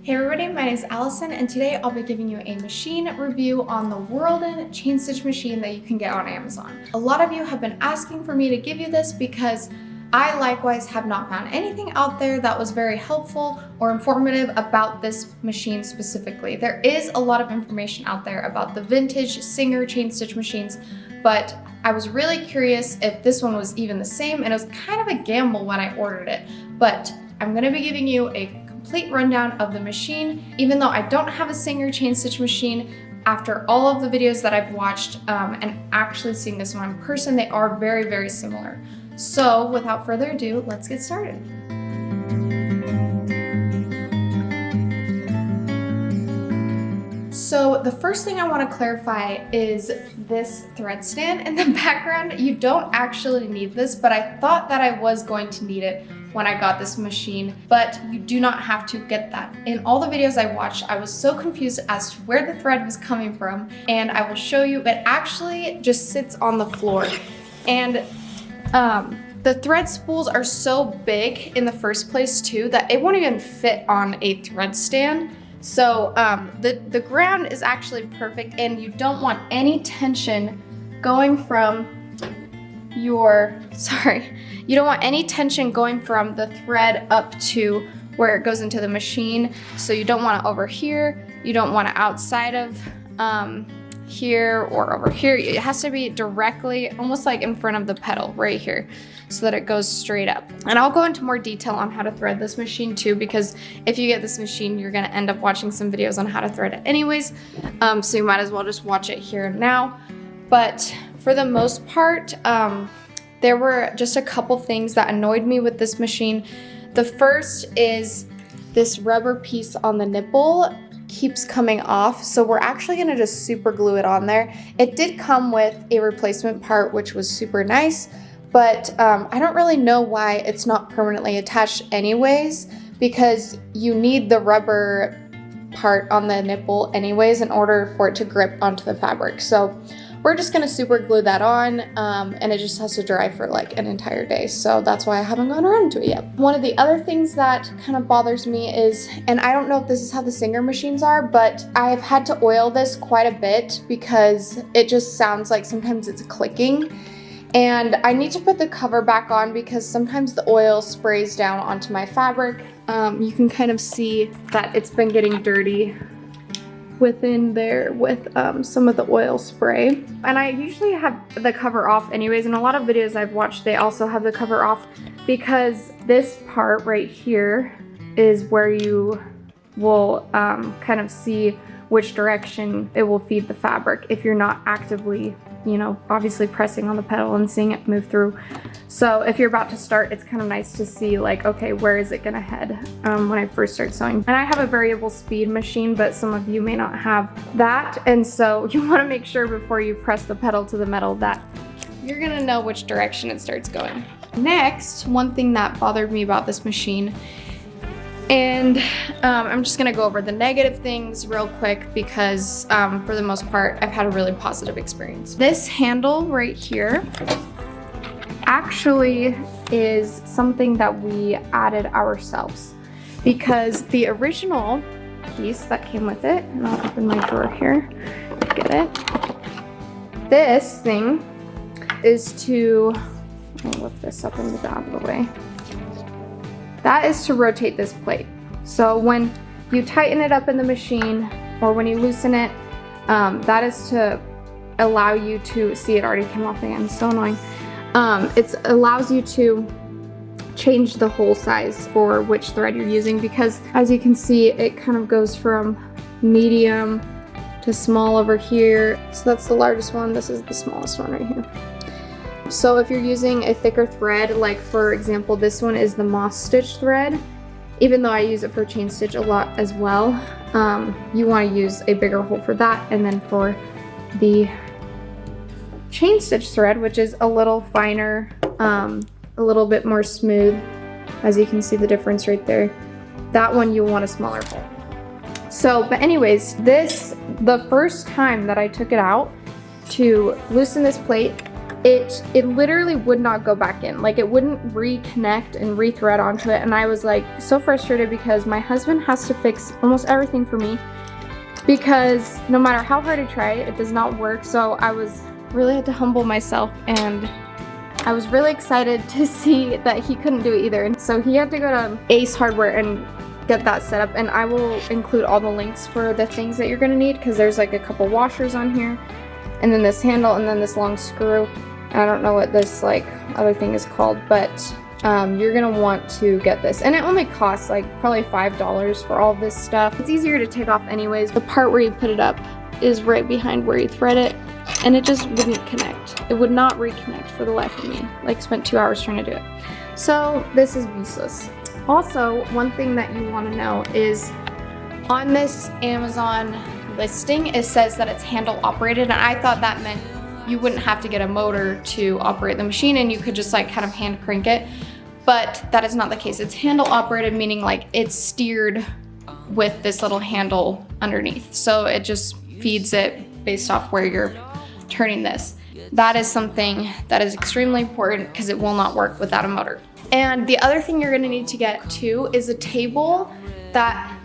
Hey everybody, my name is Allison and today I'll be giving you a machine review on the Worlden Chainstitch machine that you can get on Amazon. A lot of you have been asking for me to give you this because I likewise have not found anything out there that was very helpful or informative about this machine specifically. There is a lot of information out there about the vintage Singer Chainstitch machines, but I was really curious if this one was even the same, and it was kind of a gamble when I ordered it. But I'm going to be giving you a complete rundown of the machine. Even though I don't have a Singer Chainstitch machine, after all of the videos that I've watched and actually seeing this one in person, they are very, very similar. So without further ado, let's get started. So the first thing I want to clarify is this thread stand in the background. You don't actually need this, but I thought that I was going to need it when I got this machine, but you do not have to get that. In all the videos I watched, I was so confused as to where the thread was coming from, and I will show you. It actually just sits on the floor, and the thread spools are so big in the first place too that it won't even fit on a thread stand. So the ground is actually perfect, and you don't want any tension going from you don't want any tension going from the thread up to where it goes into the machine. So you don't want it over here, you don't want it outside of here or over here. It has to be directly, almost like in front of the pedal right here, so that it goes straight up. And I'll go into more detail on how to thread this machine too, because if you get this machine, you're gonna end up watching some videos on how to thread it anyways. So you might as well just watch it here and now. But for the most part, there were just a couple things that annoyed me with this machine. The first is this rubber piece on the nipple keeps coming off, so we're actually gonna just super glue it on there. It did come with a replacement part, which was super nice, but I don't really know why it's not permanently attached anyways, because you need the rubber part on the nipple anyways in order for it to grip onto the fabric. So we're just gonna super glue that on, and it just has to dry for like an entire day. So that's why I haven't gone around to it yet. One of the other things that kind of bothers me is, and I don't know if this is how the Singer machines are, but I've had to oil this quite a bit because it just sounds like sometimes it's clicking. And I need to put the cover back on because sometimes the oil sprays down onto my fabric. You can kind of see that it's been getting dirty within there with some of the oil spray. And I usually have the cover off anyways. In a lot of videos I've watched, they also have the cover off because this part right here is where you will kind of see which direction it will feed the fabric if you're not actively, you know, obviously pressing on the pedal and seeing it move through. So if you're about to start, it's kind of nice to see like, okay, where is it gonna head when I first start sewing. And I have a variable speed machine, but some of you may not have that. And so you wanna make sure before you press the pedal to the metal that you're gonna know which direction it starts going. Next, one thing that bothered me about this machine, and I'm just gonna go over the negative things real quick because for the most part, I've had a really positive experience. This handle right here actually is something that we added ourselves, because the original piece that came with it, and I'll open my drawer here to get it. This thing is to, I'll lift this up and move it out of the way. That is to rotate this plate. So when you tighten it up in the machine or when you loosen it, that is to allow you to, see, it already came off again, so annoying. It allows you to change the hole size for which thread you're using, because as you can see, it kind of goes from medium to small over here. So that's the largest one, this is the smallest one right here. So if you're using a thicker thread, like for example, this one is the moss stitch thread, even though I use it for chain stitch a lot as well, you want to use a bigger hole for that. And then for the chain stitch thread, which is a little finer, a little bit more smooth, as you can see the difference right there, that one you'll want a smaller hole. So, but anyways, the first time that I took it out to loosen this plate, it literally would not go back in. Like, it wouldn't reconnect and rethread onto it. And I was like so frustrated because my husband has to fix almost everything for me because no matter how hard I try, it does not work. So I really had to humble myself, and I was really excited to see that he couldn't do it either. And so he had to go to Ace Hardware and get that set up, and I will include all the links for the things that you're gonna need, because there's like a couple washers on here, and then this handle, and then this long screw. I don't know what this like other thing is called, but you're gonna want to get this, and it only costs like probably $5 for all this stuff. It's easier to take off anyways. The part where you put it up is right behind where you thread it, and it just wouldn't connect. It would not reconnect for the life of me. Like, spent 2 hours trying to do it. So this is useless. Also, one thing that you want to know is on this Amazon listing, it says that it's handle operated, and I thought that meant you wouldn't have to get a motor to operate the machine and you could just like kind of hand crank it, but that is not the case. It's handle operated, meaning like it's steered with this little handle underneath. So it just feeds it based off where you're turning this. That is something that is extremely important because it will not work without a motor. And the other thing you're gonna need to get too is a table that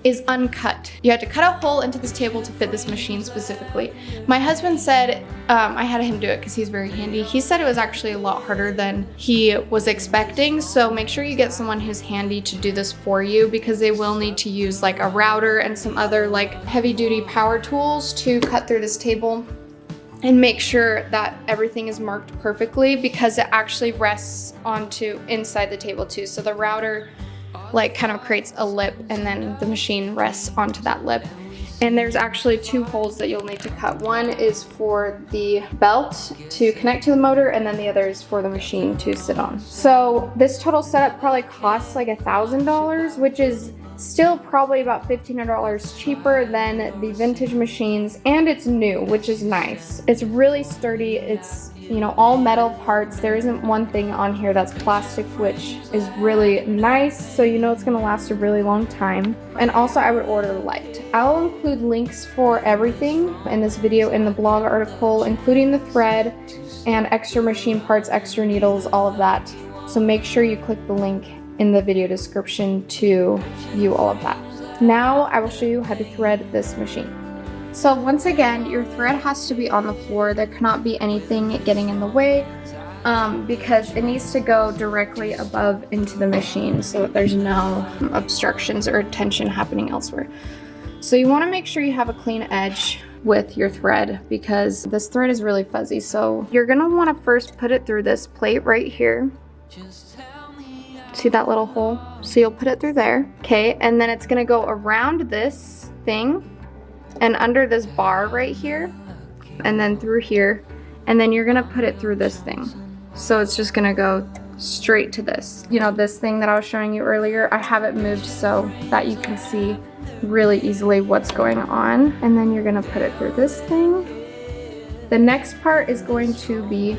is uncut. You have to cut a hole into this table to fit this machine specifically. My husband said, I had him do it because he's very handy. He said it was actually a lot harder than he was expecting. So make sure you get someone who's handy to do this for you, because they will need to use like a router and some other like heavy duty power tools to cut through this table. And make sure that everything is marked perfectly, because it actually rests onto inside the table too. So the router like kind of creates a lip, and then the machine rests onto that lip. And there's actually 2 holes that you'll need to cut. One is for the belt to connect to the motor, and then the other is for the machine to sit on. So this total setup probably costs like $1,000, which is still probably about $1,500 cheaper than the vintage machines, and it's new, which is nice. It's really sturdy. It's, you know, all metal parts. There isn't one thing on here that's plastic, which is really nice, so you know it's gonna last a really long time. And also I would order light. I'll include links for everything in this video in the blog article, including the thread and extra machine parts, extra needles, all of that. So make sure you click the link in the video description to view all of that. Now I will show you how to thread this machine. So once again, your thread has to be on the floor. There cannot be anything getting in the way because it needs to go directly above into the machine so that there's no obstructions or tension happening elsewhere. So you want to make sure you have a clean edge with your thread, because this thread is really fuzzy. So you're going to want to first put it through this plate right here. See that little hole? So you'll put it through there, okay? And then it's gonna go around this thing and under this bar right here, and then through here, and then you're gonna put it through this thing. So it's just gonna go straight to this. You know, this thing that I was showing you earlier, I have it moved so that you can see really easily what's going on. And then you're gonna put it through this thing. The next part is going to be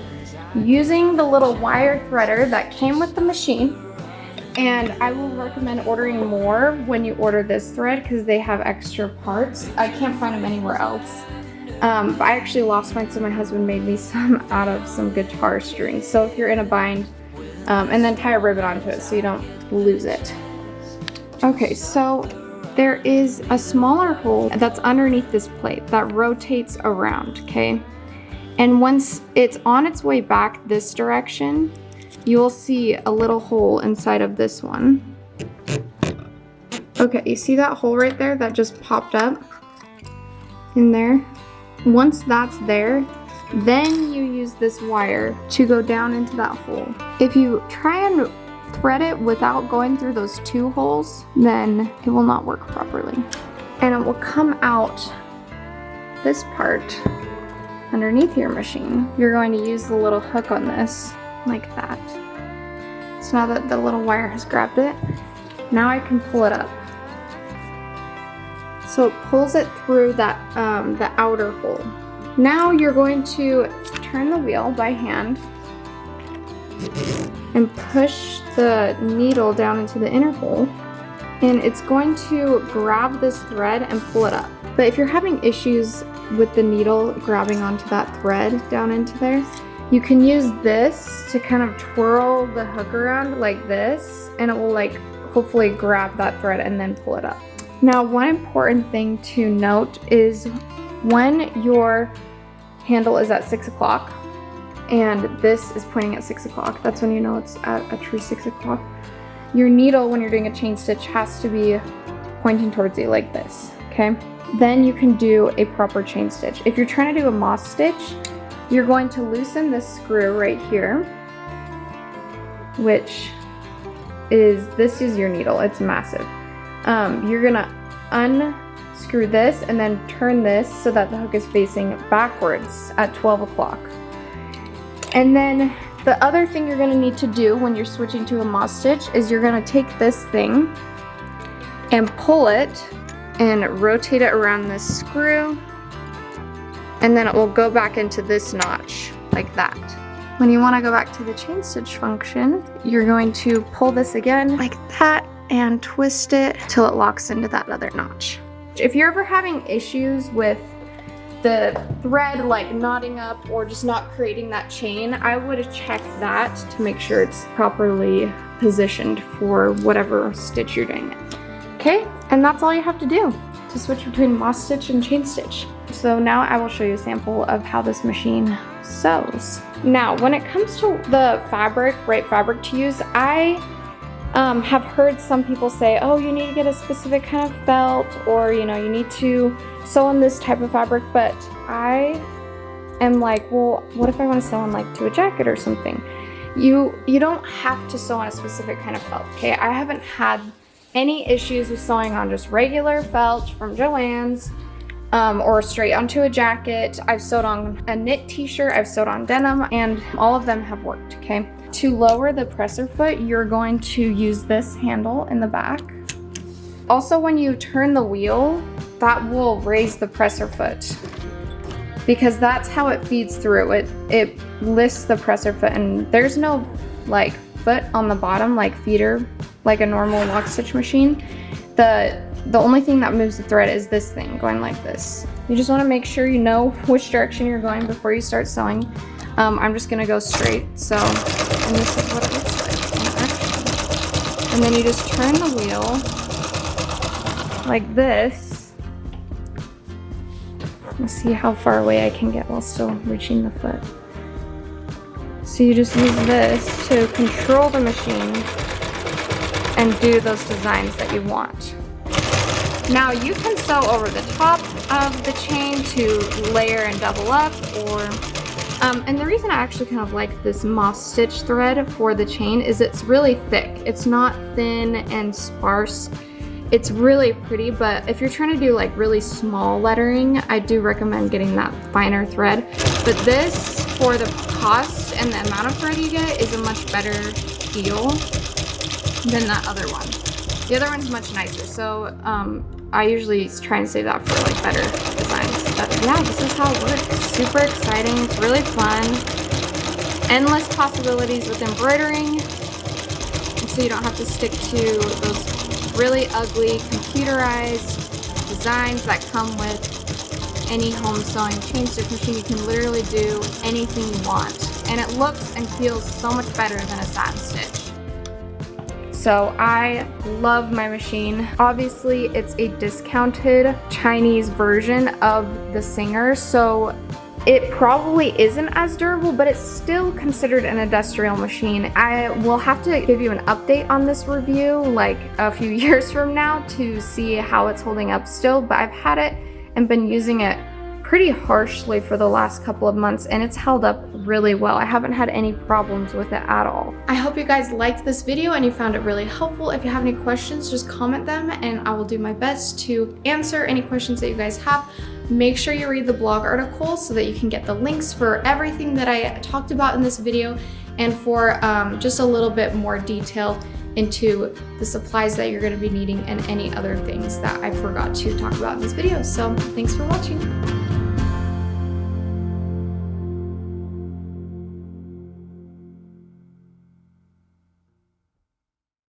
using the little wire threader that came with the machine. And I will recommend ordering more when you order this thread, because they have extra parts. I can't find them anywhere else. But I actually lost mine, so my husband made me some out of some guitar strings. So if you're in a bind, and then tie a ribbon onto it so you don't lose it. Okay, so there is a smaller hole that's underneath this plate that rotates around, okay? And once it's on its way back this direction, you'll see a little hole inside of this one. Okay, you see that hole right there that just popped up in there? Once that's there, then you use this wire to go down into that hole. If you try and thread it without going through those 2 holes, then it will not work properly. And it will come out this part underneath your machine. You're going to use the little hook on this, like that. So now that the little wire has grabbed it, now I can pull it up. So it pulls it through that the outer hole. Now you're going to turn the wheel by hand and push the needle down into the inner hole, and it's going to grab this thread and pull it up. But if you're having issues with the needle grabbing onto that thread down into there, You can use this to kind of twirl the hook around like this, and it will like hopefully grab that thread and then pull it up. Now, one important thing to note is when your handle is at 6 o'clock and this is pointing at 6 o'clock, that's when you know it's at a true 6 o'clock. Your needle, when you're doing a chain stitch, has to be pointing towards you like this, okay? Then you can do a proper chain stitch. If you're trying to do a moss stitch, you're going to loosen this screw right here, which is, this is your needle, it's massive. You're gonna unscrew this and then turn this so that the hook is facing backwards at 12 o'clock. And then the other thing you're gonna need to do when you're switching to a moss stitch is you're gonna take this thing and pull it and rotate it around this screw, and then it will go back into this notch like that. When you want to go back to the chain stitch function, you're going to pull this again like that and twist it till it locks into that other notch. If you're ever having issues with the thread like knotting up or just not creating that chain, I would check that to make sure it's properly positioned for whatever stitch you're doing it. Okay, and that's all you have to do to switch between moss stitch and chain stitch. So now I will show you a sample of how this machine sews. Now, when it comes to the fabric, right fabric to use, I have heard some people say, oh, you need to get a specific kind of felt, or you know, you need to sew on this type of fabric, but I am like, well, what if I want to sew on like to a jacket or something? You don't have to sew on a specific kind of felt, okay? I haven't had any issues with sewing on just regular felt from Joann's or straight onto a jacket. I've sewed on a knit t-shirt, I've sewed on denim, and all of them have worked, okay? To lower the presser foot, you're going to use this handle in the back. Also, when you turn the wheel, that will raise the presser foot because that's how it feeds through. It lifts the presser foot, and there's no like foot on the bottom like feeder like a normal lock stitch machine. The only thing that moves the thread is this thing going like this. You just want to make sure you know which direction you're going before you start sewing. I'm just gonna go straight, so, and this is what it looks like. And then you just turn the wheel like this. Let's see how far away I can get while still reaching the foot. So you just use this to control the machine and do those designs that you want. Now you can sew over the top of the chain to layer and double up, or and the reason I actually kind of like this moss stitch thread for the chain is it's really thick. It's not thin and sparse. It's really pretty, but if you're trying to do like really small lettering, I do recommend getting that finer thread. But this, for the cost and the amount of thread you get, is a much better deal than that other one. The other one's much nicer, so I usually try and save that for like better designs. But yeah, this is how it works. Super exciting, it's really fun. Endless possibilities with embroidering, so you don't have to stick to those really ugly computerized designs that come with any home sewing chain stitch machine. You can literally do anything you want, and it looks and feels so much better than a satin stitch. So I love my machine. Obviously, it's a discounted Chinese version of the Singer, so it probably isn't as durable, but it's still considered an industrial machine. I will have to give you an update on this review like a few years from now to see how it's holding up still, but I've had it and been using it pretty harshly for the last couple of months, and it's held up really well. I haven't had any problems with it at all. I hope you guys liked this video and you found it really helpful. If you have any questions, just comment them and I will do my best to answer any questions that you guys have. Make sure you read the blog article so that you can get the links for everything that I talked about in this video, and for just a little bit more detail into the supplies that you're going to be needing and any other things that I forgot to talk about in this video. So thanks for watching.